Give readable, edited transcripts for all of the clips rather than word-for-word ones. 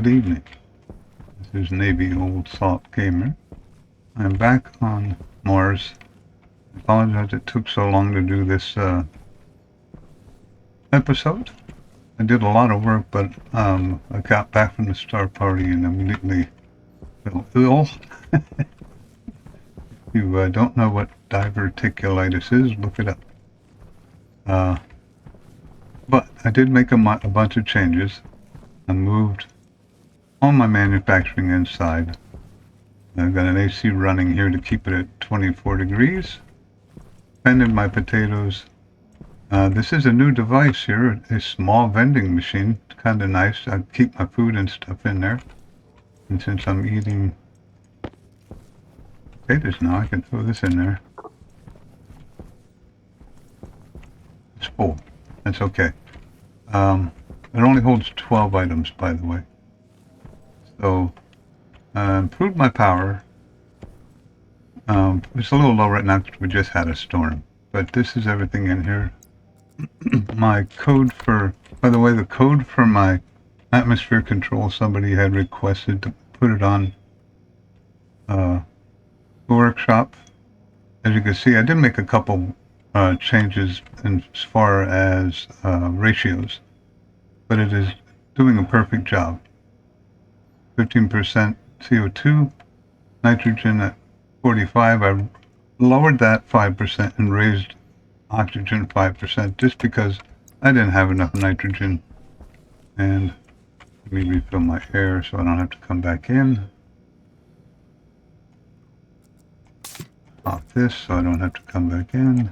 Good evening. This is Navy Old Salt Gamer. I'm back on Mars. I apologize it took so long to do this episode. I did a lot of work, but I got back from the star party and immediately fell ill. If you don't know what diverticulitis is, look it up. But I did make a bunch of changes. I moved all my manufacturing inside. I've got an AC running here to keep it at 24 degrees. Vended my potatoes. This is a new device here, a small vending machine. It's kind of nice. I keep my food and stuff in there. And since I'm eating potatoes now, I can throw this in there. It's full. That's okay. It only holds 12 items, by the way. So, improved my power. It's a little low right now because we just had a storm. But this is everything in here. My code for, by the way, the code for my atmosphere control, somebody had requested to put it on the workshop. As you can see, I did make a couple changes as far as ratios, but it is doing a perfect job. 15% CO2, nitrogen at 45. I lowered that 5% and raised oxygen 5% just because I didn't have enough nitrogen. And let me refill my air so I don't have to come back in. Off this so I don't have to come back in.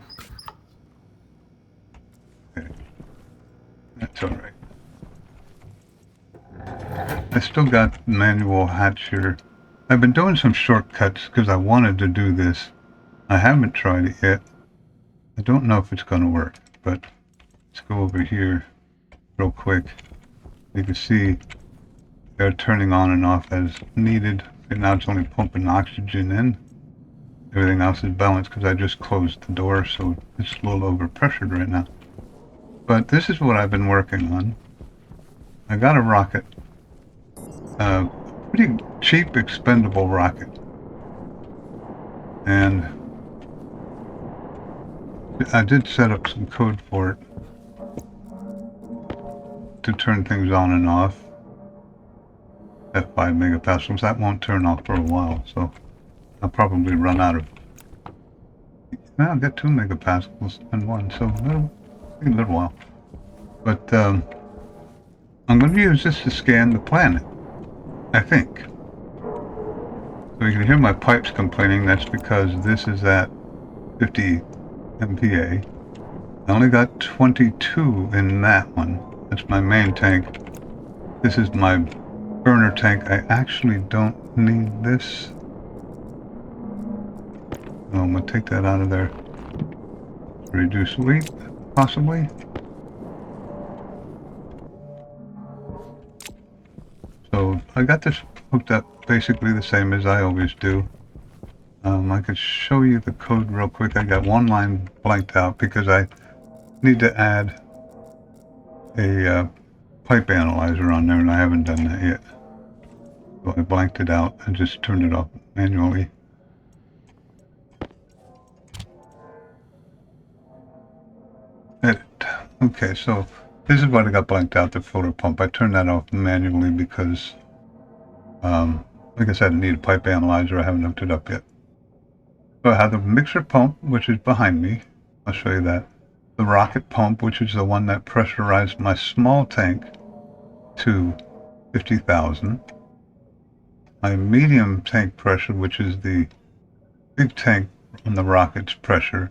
Okay. That's alright. I still got manual hatch here. I've been doing some shortcuts because I wanted to do this. I haven't tried it yet. I don't know if it's going to work, but let's go over here real quick. You can see they're turning on and off as needed. And now it's only pumping oxygen in. Everything else is balanced because I just closed the door, so it's a little overpressured right now. But this is what I've been working on. I got a rocket. Pretty cheap, expendable rocket. And I did set up some code for it to turn things on and off at 5 megapascals. That won't turn off for a while, so I'll probably run out of. I'll get 2 megapascals in one, so it'll take a little while. But I'm going to use this to scan the planet, I think. So you can hear my pipes complaining. That's because this is at 50 MPa. I only got 22 in that one. That's my main tank. This is my burner tank. I actually don't need this. So I'm going to take that out of there. Reduce weight, possibly. So I got this hooked up basically the same as I always do. I could show you the code real quick. I got one line blanked out because I need to add a pipe analyzer on there, and I haven't done that yet. So I blanked it out and just turned it off manually. Edit. Okay, so this is what I got blanked out, the filter pump. I turned that off manually because, like I said, I need a pipe analyzer. I haven't hooked it up yet. So I have the mixer pump, which is behind me. I'll show you that. The rocket pump, which is the one that pressurized my small tank to 50,000. My medium tank pressure, which is the big tank on the rocket's pressure.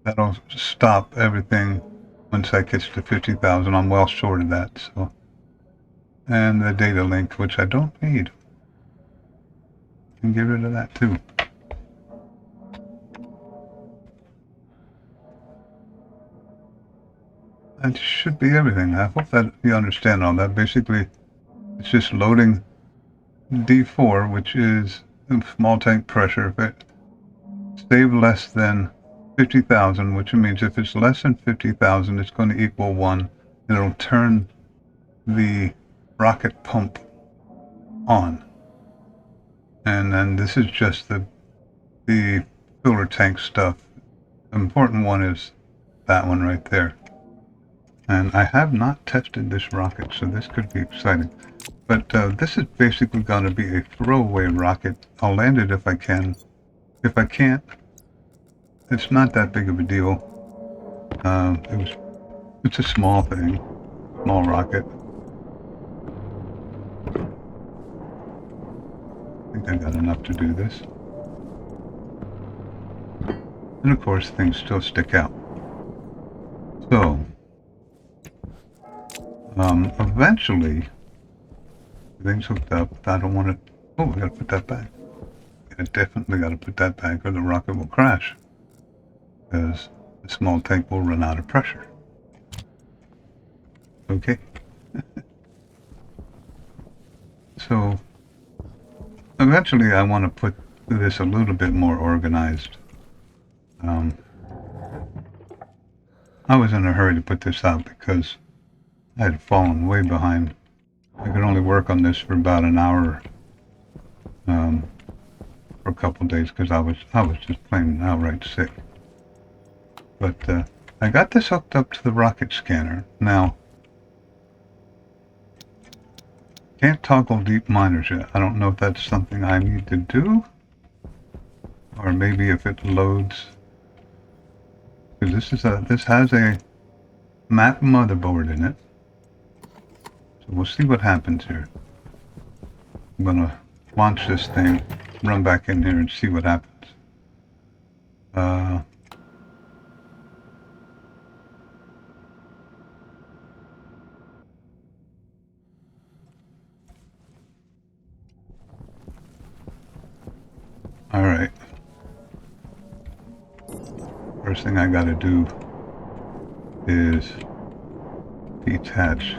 That'll stop everything once that gets to 50,000. I'm well short of that, so. And the data link, which I don't need. I can get rid of that too. That should be everything. I hope that you understand all that. Basically, it's just loading D4, which is small tank pressure. If it stays less than 50,000, which means if it's less than 50,000, it's going to equal 1. It'll turn the rocket pump on. And then this is just the filler tank stuff. The important one is that one right there. And I have not tested this rocket, so this could be exciting. But this is basically going to be a throwaway rocket. I'll land it if I can. If I can't, it's not that big of a deal. It's a small thing, small rocket. I think I got enough to do this. And of course, things still stick out. So, eventually, everything's hooked up. I don't want to. Oh, we gotta put that back. I definitely gotta put that back, or the rocket will crash. Because the small tank will run out of pressure. Okay. So, eventually, I want to put this a little bit more organized. I was in a hurry to put this out because I had fallen way behind. I could only work on this for about an hour for a couple of days because I was just plain outright sick. But I got this hooked up to the rocket scanner. Now, can't toggle deep miners yet. I don't know if that's something I need to do, or maybe if it loads. Because this has a Mac motherboard in it. So we'll see what happens here. I'm gonna launch this thing, run back in here and see what happens. Alright. First thing I gotta do is detach.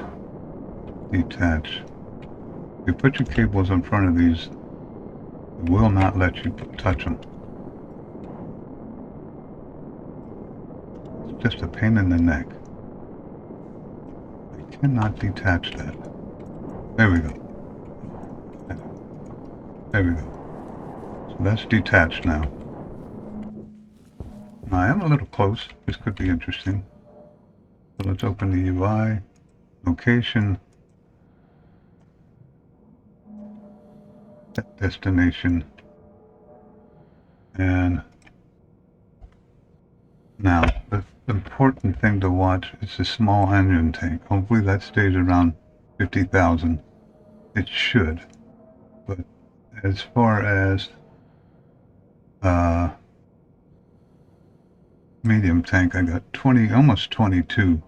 You put your cables in front of these, it will not let you touch them. It's just a pain in the neck. I cannot detach that. There we go. There we go. So that's detached now. I am a little close. This could be interesting. So let's open the UI. Location. Set destination. And now, the important thing to watch is the small engine tank. Hopefully that stays around 50,000. It should. But as far as medium tank, I got 20, almost 22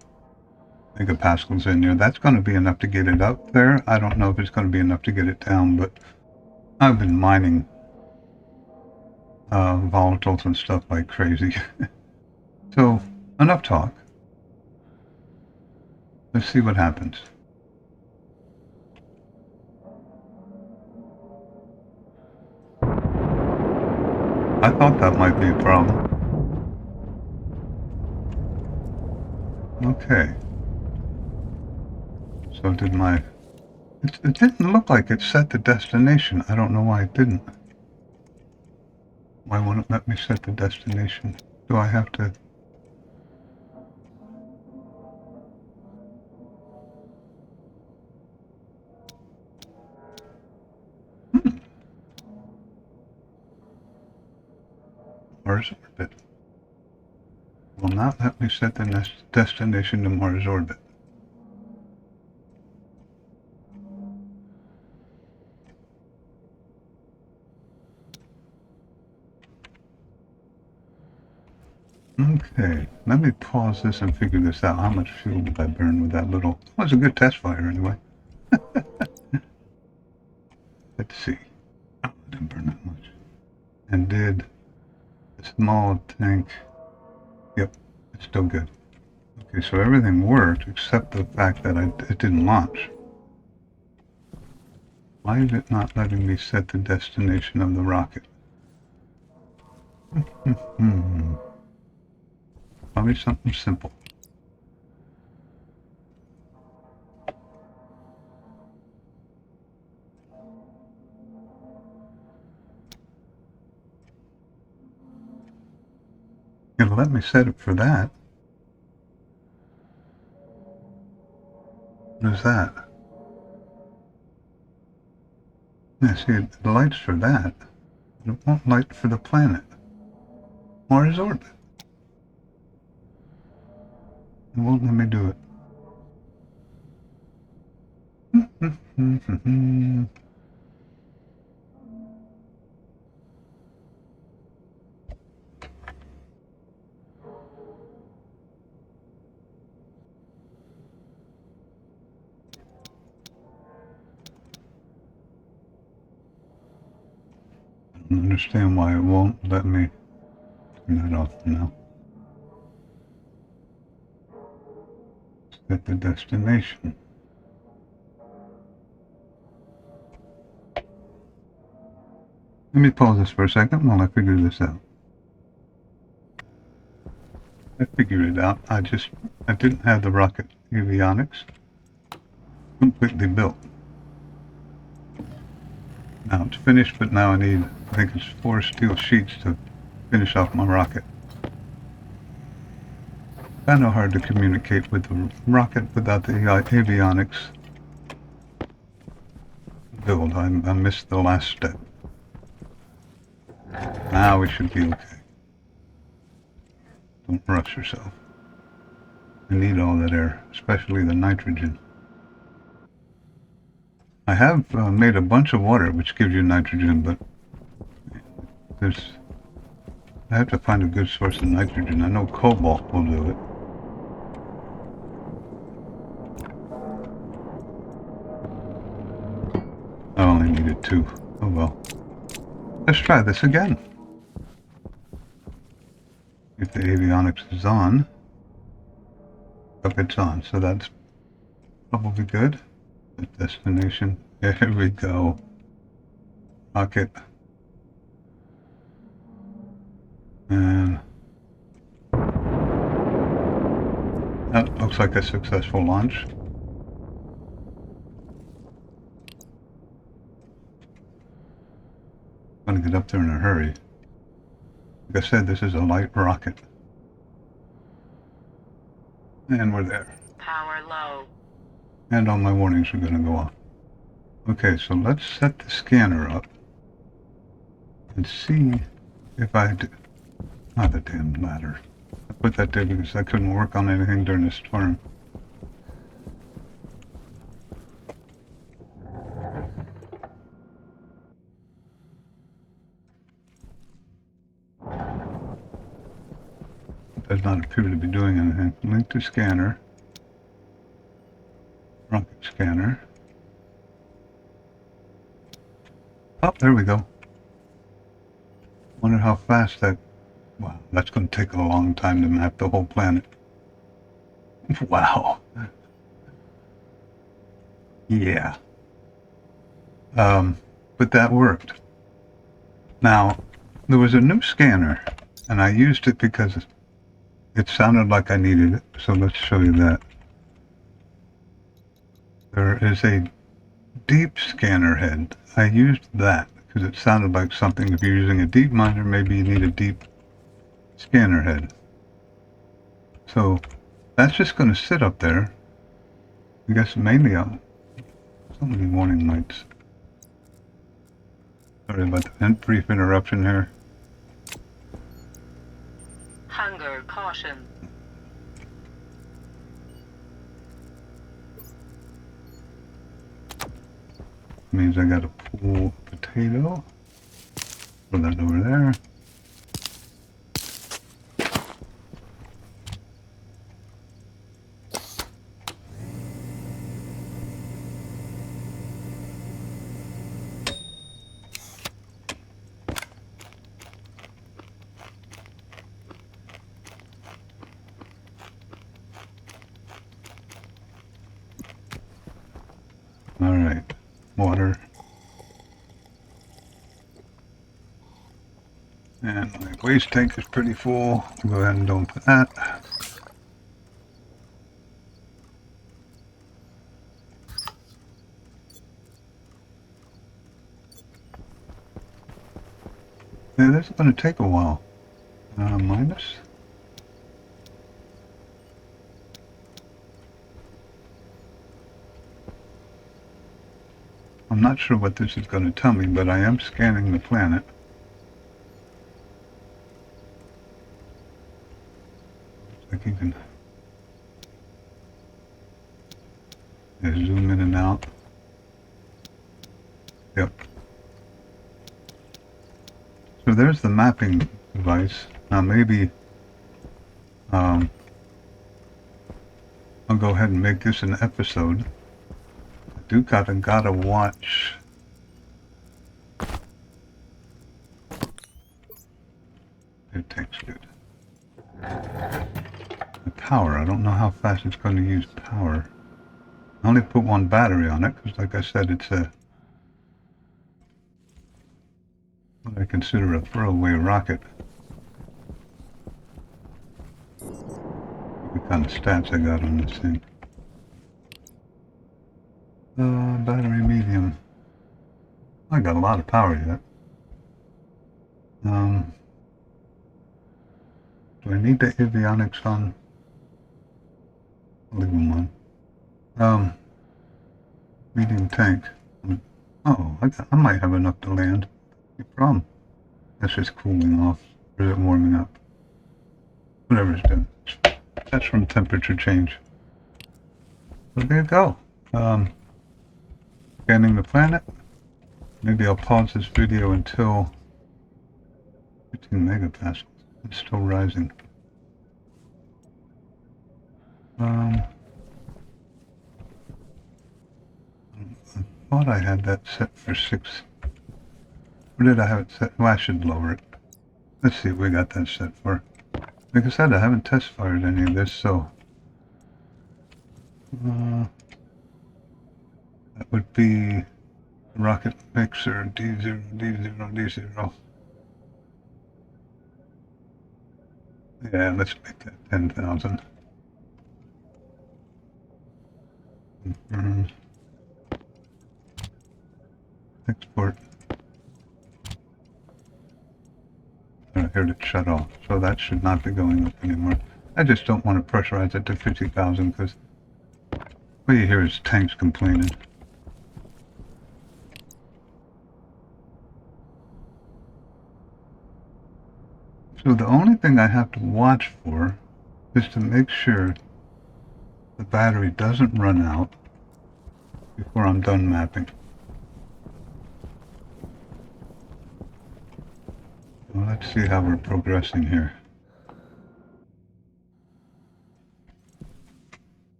megapascals in there. That's going to be enough to get it up there. I don't know if it's going to be enough to get it down, but I've been mining volatiles and stuff like crazy. So, enough talk. Let's see what happens. I thought that might be a problem. Okay. So did my... It didn't look like it set the destination. I don't know why it didn't. Why won't it let me set the destination? Do I have to... Mars orbit. Will not let me set the destination to Mars orbit. Okay, let me pause this and figure this out. How much fuel did I burn with that little... It was a good test fire anyway. Let's see. Oh, I didn't burn that much. And did the small tank... Yep, it's still good. Okay, so everything worked except the fact that it didn't launch. Why is it not letting me set the destination of the rocket? Probably something simple. It'll let me set it for that. What is that? Yeah, see, it lights for that. It won't light for the planet. Mars orbit. It won't let me do it. I don't understand why it won't let me turn that off now. Set the destination. Let me pause this for a second while I figure this out. I figured it out. I didn't have the rocket avionics completely built. Now it's finished, but now I think it's 4 steel sheets to finish off my rocket. Kind of hard to communicate with the rocket without the avionics build. I missed the last step. Now we should be okay. Don't rush yourself. I need all that air, especially the nitrogen. I have made a bunch of water which gives you nitrogen, but I have to find a good source of nitrogen. I know cobalt will do it. I only needed 2. Oh well. Let's try this again. If the avionics is on. Yep, it's on, so that's probably good. The destination. There we go. Rocket. And that looks like a successful launch. I'm gonna get up there in a hurry. Like I said, this is a light rocket. And we're there. Power low. And all my warnings are gonna go off. Okay, so let's set the scanner up and see if I do. Not the damn ladder. I put that there because I couldn't work on anything during the storm. It does not appear to be doing anything. Link to scanner. Rocket scanner. Oh, there we go. Wonder how fast that... Wow, that's going to take a long time to map the whole planet. Wow. Yeah. But that worked. Now, there was a new scanner, and I used it because it sounded like I needed it, so let's show you that. There is a deep scanner head. I used that because it sounded like something. If you're using a deep miner, maybe you need a deep scanner head. So that's just going to sit up there. I guess mainly on so many warning lights. Sorry about the brief interruption here. Hunger caution. Means I got to pull a potato. Put that over there. All right, water. And my waste tank is pretty full. I'll go ahead and dump that. Yeah, this is going to take a while. Minus. I'm not sure what this is going to tell me, but I am scanning the planet. Looks like you can zoom in and out. Yep. So there's the mapping device. Now maybe I'll go ahead and make this an episode. I do gotta watch. It takes good. The power, I don't know how fast it's going to use power. I only put one battery on it because, like I said, it's a what I consider a throwaway rocket. What kind of stats I got on this thing? Battery medium. I got a lot of power yet. Do I need the avionics on? I'll leave them on. Medium tank. Oh, I might have enough to land. No problem. That's just cooling off. Or is it warming up? Whatever it's doing. That's from temperature change. So there you go. Scanning the planet. Maybe I'll pause this video until 15 megapascals. It's still rising. I thought I had that set for 6. Or did I have it set? Well, I should lower it. Let's see what we got that set for. Like I said, I haven't test fired any of this, so that would be rocket mixer D0, D0, D0. Yeah, let's make that 10,000. Export. I heard it shut off, so that should not be going up anymore. I just don't want to pressurize it to 50,000 because what you hear is tanks complaining. So the only thing I have to watch for is to make sure the battery doesn't run out before I'm done mapping. Well, let's see how we're progressing here.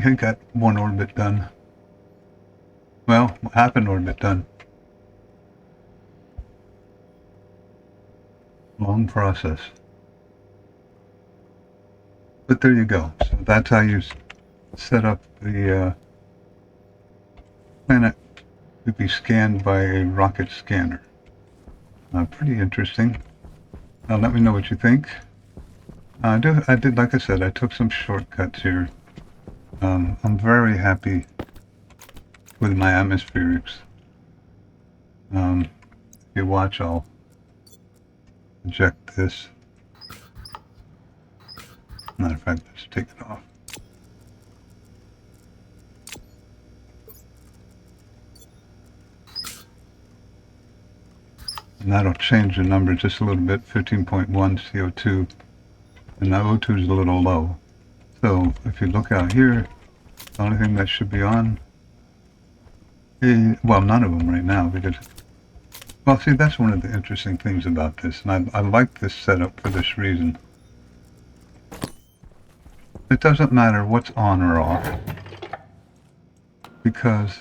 I got one orbit done. Well, half an orbit done. Long process. But there you go. So that's how you set up the planet to be scanned by a rocket scanner. Pretty interesting. Let me know what you think. I did, like I said, I took some shortcuts here. I'm very happy with my atmospherics. If you watch, I'll eject this. Matter of fact, let's take it off. And that'll change the number just a little bit, 15.1 CO2. And that O2 is a little low. So if you look out here, the only thing that should be on is, well, none of them right now because, well, see, that's one of the interesting things about this. And I like this setup for this reason. It doesn't matter what's on or off because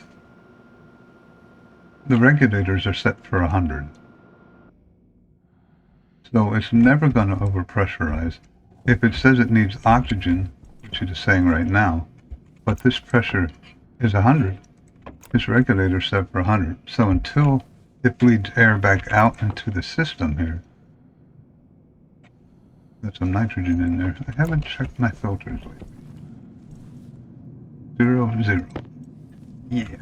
the regulators are set for 100. So it's never going to overpressurize. If it says it needs oxygen, which it is saying right now, but this pressure is 100, this regulator is set for 100. So until it bleeds air back out into the system here, got some nitrogen in there. I haven't checked my filters lately. 0, 0. Yeah.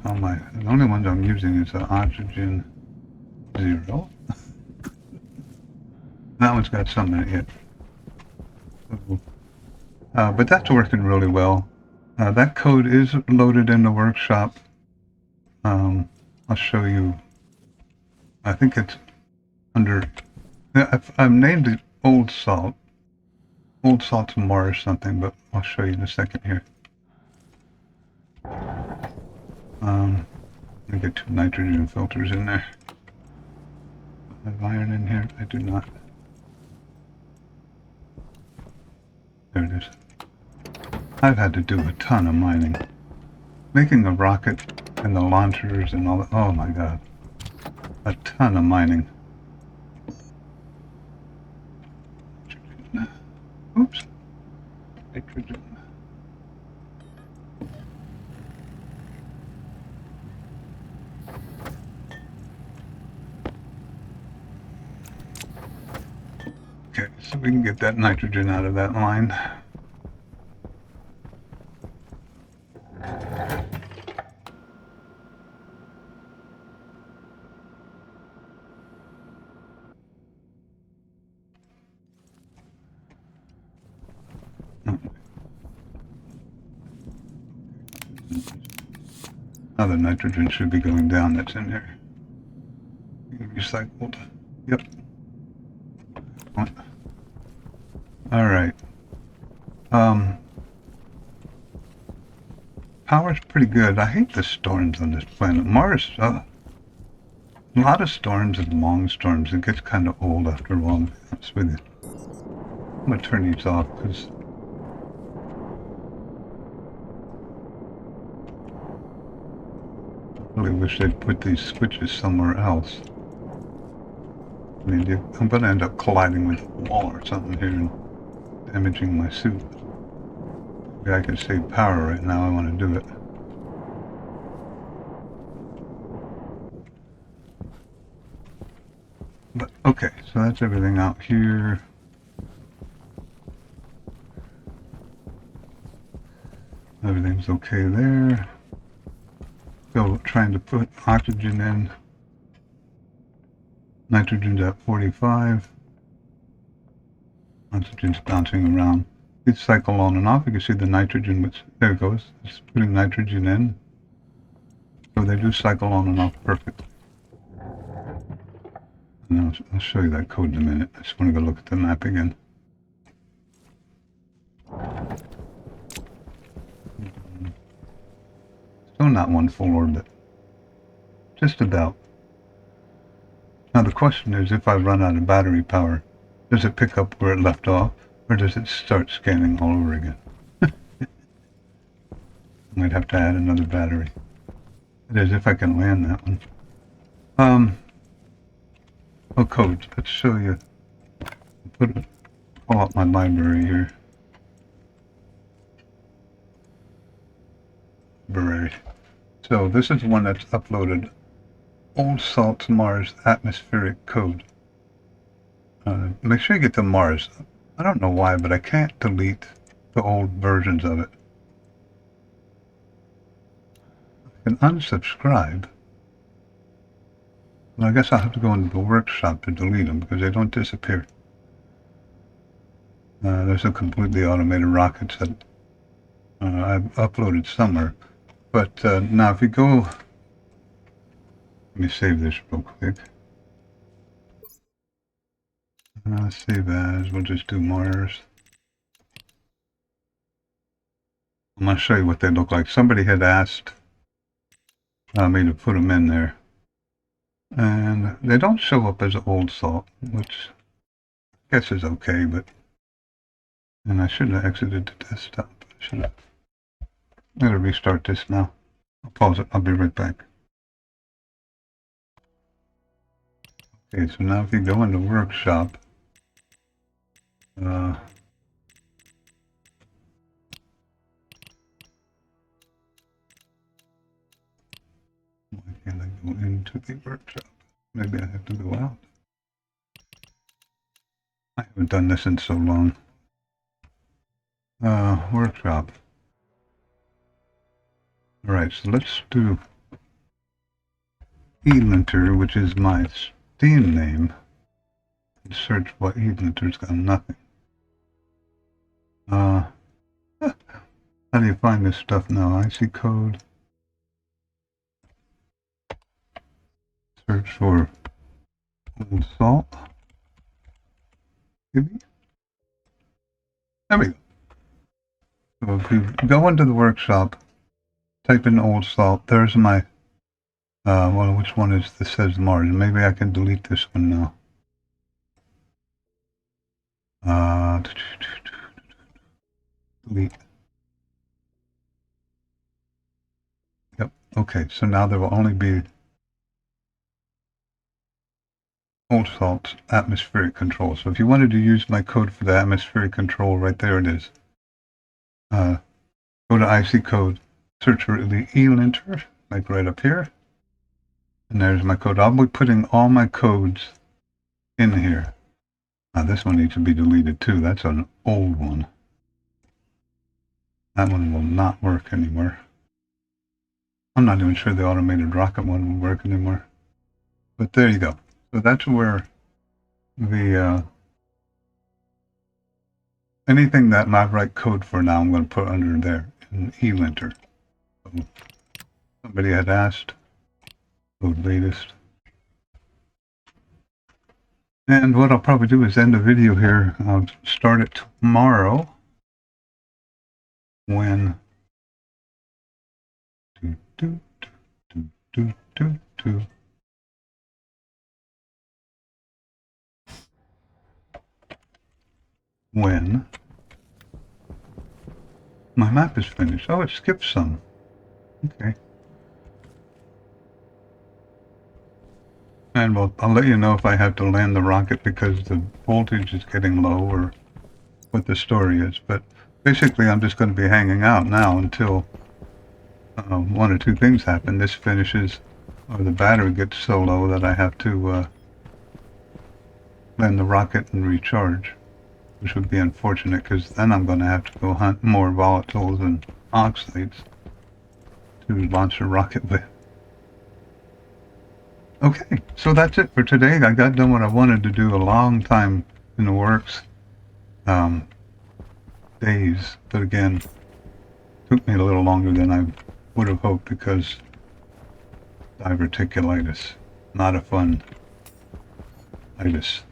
The only ones I'm using is the oxygen 0. That one's got some in it yet. So, but that's working really well. That code is loaded in the workshop. I'll show you. I think it's under. I've named it Old Salt. Old Salt Mars something, but I'll show you in a second here. Let me get 2 nitrogen filters in there. I have iron in here? I do not. There it is. I've had to do a ton of mining. Making a rocket and the launchers and all that. Oh my god. A ton of mining. Oops. Nitrogen. Okay, so we can get that nitrogen out of that line. Now the nitrogen should be going down that's in there. Recycled. Yep. Alright. Power's pretty good. I hate the storms on this planet. Mars, a lot of storms and long storms. It gets kind of old after a while, to be honest with you. I'm going to turn these off because I really wish they'd put these switches somewhere else. I mean, I'm going to end up colliding with a wall or something here and damaging my suit. Maybe I can save power right now. I want to do it. But, okay, so that's everything out here. Everything's okay there. Still trying to put oxygen in. Nitrogen's at 45. Oxygen's bouncing around. These cycle on and off. You can see the nitrogen, which, there it goes. It's putting nitrogen in. So they do cycle on and off perfectly. And I'll show you that code in a minute. I just want to go look at the map again. Still not one full orbit. Just about. Now the question is, if I run out of battery power, does it pick up where it left off, or does it start scanning all over again? I might have to add another battery. It is if I can land that one. Oh, codes. Let's show you. Pull out my library here. Library. So this is one that's uploaded. Old Salt Mars atmospheric code. Make sure you get to Mars. I don't know why, but I can't delete the old versions of it. I can unsubscribe. Well, I guess I'll have to go into the workshop to delete them because they don't disappear. There's some completely automated rockets that I've uploaded somewhere. But now if you go... Let me save this real quick. Save as, we'll just do Mars. I'm going to show you what they look like. Somebody had asked me to put them in there. And they don't show up as Old Salt, which I guess is okay, but... And I shouldn't have exited the desktop. I should have. I'm going to restart this now. I'll pause it. I'll be right back. Okay, so now if you go into Workshop, why can't I go into the Workshop? Maybe I have to go out. I haven't done this in so long. Workshop. Alright, so let's do eLinter, which is my Steam name, and search what eLinter's got nothing. How do you find this stuff now? IC code. Search for old salt. Maybe? There we go. So if you go into the workshop, type in old salt, there's my, well, which one is this says Mars? Maybe I can delete this one now. Delete. Yep. Okay, so now there will only be old salt's atmospheric control. So if you wanted to use my code for the atmospheric control, right there it is. Go to IC code, search for the E-linter, like right up here. And there's my code. I'll be putting all my codes in here. Now this one needs to be deleted too. That's an old one. That one will not work anymore. I'm not even sure the automated rocket one will work anymore. But there you go. So that's where the anything that I write code for now, I'm going to put under there in E-linter. So somebody had asked, code latest. And what I'll probably do is end the video here. I'll start it tomorrow when when my map is finished. Oh, it skipped some. Okay. And well, I'll let you know if I have to land the rocket because the voltage is getting low or what the story is. But basically, I'm just going to be hanging out now until one or two things happen. This finishes or the battery gets so low that I have to land the rocket and recharge, which would be unfortunate because then I'm going to have to go hunt more volatiles and oxides to launch a rocket with. Okay, so that's it for today. I got done what I wanted to do a long time in the works. Days, but again, took me a little longer than I would have hoped because diverticulitis, not a fun itis.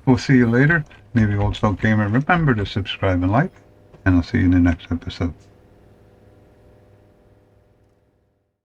We'll see you later. Maybe Old Salt Gamer, remember to subscribe and like, and I'll see you in the next episode.